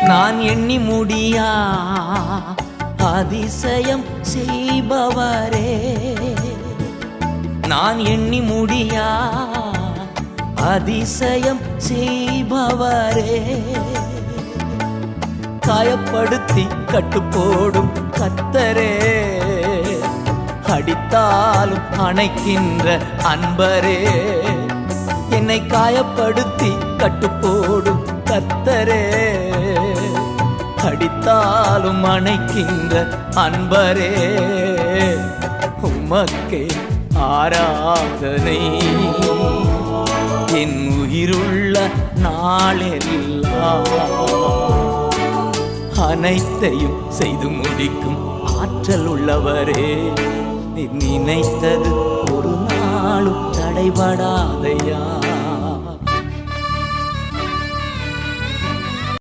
நான் எண்ணி முடியா அதிசயம் செய்பவரே, நான் எண்ணி முடியா அதிசயம் செய்பவரே, காயப்படுத்தி கட்டுப்போடும் கர்த்தரே, அடித்தாலும் அணைக்கின்ற அன்பரே, என்னை காயப்படுத்தி கட்டுப்போடும் கர்த்தரே, அடித்தாலும் அணைக்கின்ற அன்பரே, உமக்கே ஆராதனை என் உயிருள்ள நாளெல்லாம். அனைத்தையும் செய்து முடிக்கும் ஆற்றல் உள்ளவரே, நீ நினைத்தது ஒரு நாளும் தடைபடாதையா.